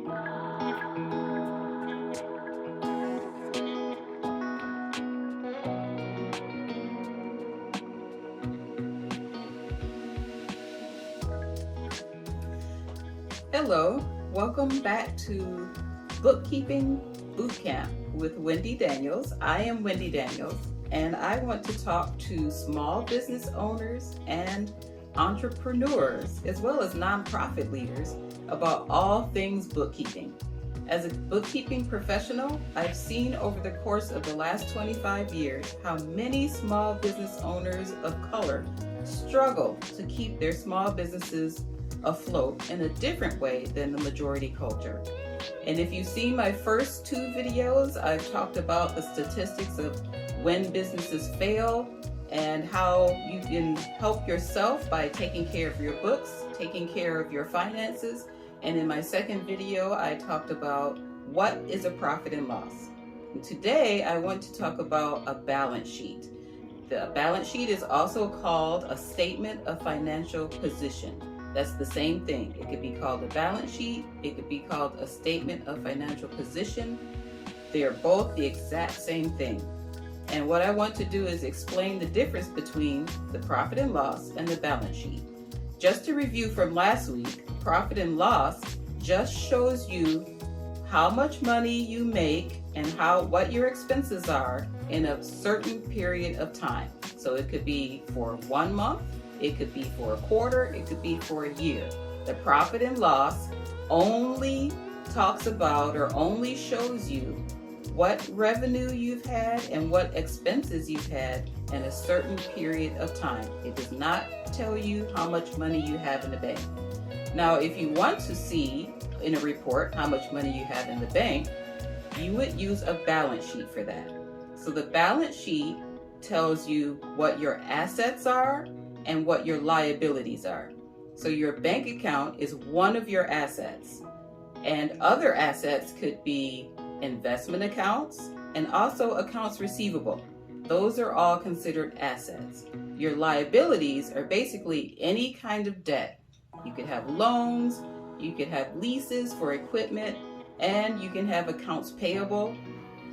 Hello, welcome back to Bookkeeping Bootcamp with Wendy Daniels. I am Wendy Daniels, and I want to talk to small business owners and entrepreneurs, as well as nonprofit leaders, about all things bookkeeping. As a bookkeeping professional, I've seen over the course of the last 25 years how many small business owners of color struggle to keep their small businesses afloat in a different way than the majority culture. And if you've seen my first two videos, I've talked about the statistics of when businesses fail and how you can help yourself by taking care of your books, taking care of your finances. And in my second video, I talked about what is a profit and loss. And today, I want to talk about a balance sheet. The balance sheet is also called a statement of financial position. That's the same thing. It could be called a balance sheet. It could be called a statement of financial position. They are both the exact same thing. And what I want to do is explain the difference between the profit and loss and the balance sheet. Just to review from last week, profit and loss just shows you how much money you make and what your expenses are in a certain period of time. So it could be for 1 month, it could be for a quarter, it could be for a year. The profit and loss only talks about or only shows you what revenue you've had and what expenses you've had in a certain period of time. It does not tell you how much money you have in the bank. Now, if you want to see in a report how much money you have in the bank, you would use a balance sheet for that. So the balance sheet tells you what your assets are and what your liabilities are. So your bank account is one of your assets, and other assets could be investment accounts and also accounts receivable. Those are all considered assets. Your liabilities are basically any kind of debt. You could have loans, you could have leases for equipment, and you can have accounts payable.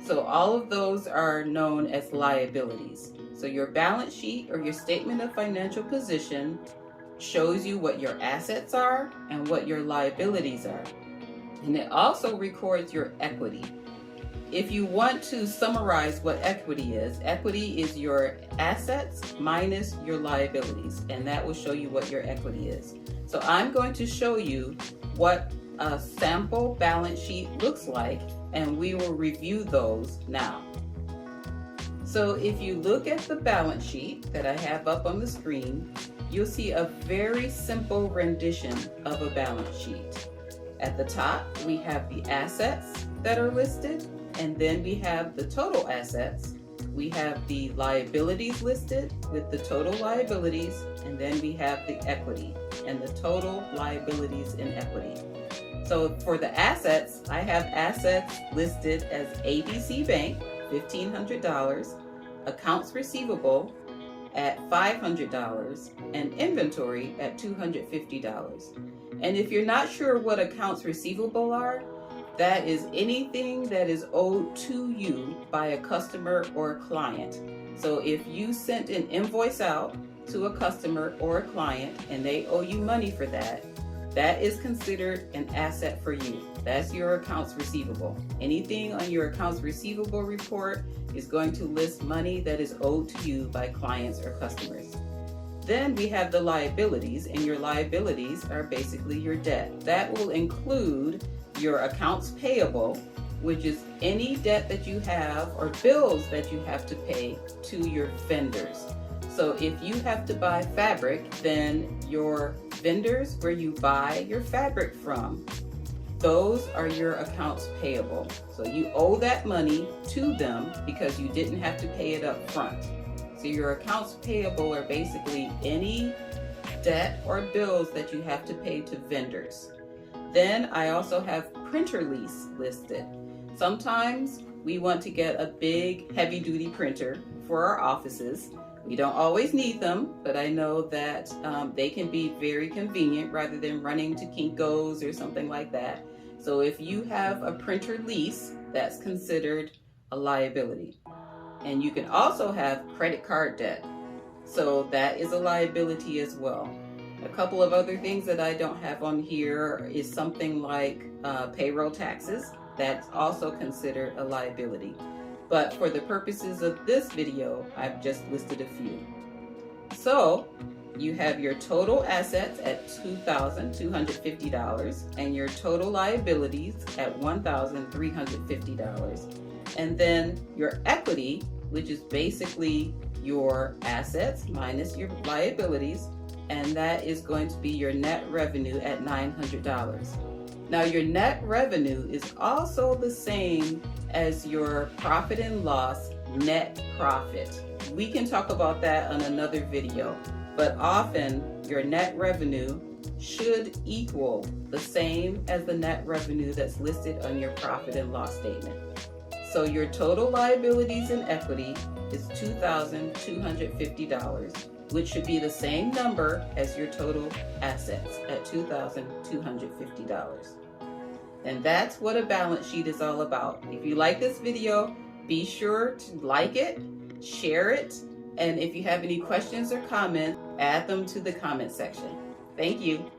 So all of those are known as liabilities. So your balance sheet or your statement of financial position shows you what your assets are and what your liabilities are. And it also records your equity. If you want to summarize what equity is your assets minus your liabilities, and that will show you what your equity is. So I'm going to show you what a sample balance sheet looks like, and we will review those now. So if you look at the balance sheet that I have up on the screen, you'll see a very simple rendition of a balance sheet. At the top, we have the assets that are listed, and then we have the total assets. We have the liabilities listed with the total liabilities, and then we have the equity and the total liabilities and equity. So for the assets, I have assets listed as ABC Bank, $1,500, accounts receivable at $500, and inventory at $250. And if you're not sure what accounts receivable are, that is anything that is owed to you by a customer or a client. So if you sent an invoice out to a customer or a client and they owe you money for that, that is considered an asset for you. That's your accounts receivable. Anything on your accounts receivable report is going to list money that is owed to you by clients or customers. Then we have the liabilities, and your liabilities are basically your debt. That will include your accounts payable, which is any debt that you have or bills that you have to pay to your vendors. So if you have to buy fabric, then your vendors where you buy your fabric from, those are your accounts payable. So you owe that money to them because you didn't have to pay it up front. So your accounts payable are basically any debt or bills that you have to pay to vendors. Then I also have printer lease listed. Sometimes we want to get a big heavy-duty printer for our offices. We don't always need them, but I know that they can be very convenient rather than running to Kinko's or something like that. So if you have a printer lease, that's considered a liability. And you can also have credit card debt. So that is a liability as well. A couple of other things that I don't have on here is something like payroll taxes. That's also considered a liability. But for the purposes of this video, I've just listed a few. So you have your total assets at $2,250 and your total liabilities at $1,350. And then your equity, which is basically your assets minus your liabilities, and that is going to be your net revenue at $900. Now your net revenue is also the same as your profit and loss net profit. We can talk about that on another video, but often your net revenue should equal the same as the net revenue that's listed on your profit and loss statement. So your total liabilities and equity is $2,250, which should be the same number as your total assets at $2,250. And that's what a balance sheet is all about. If you like this video, be sure to like it, share it, and if you have any questions or comments, add them to the comment section. Thank you.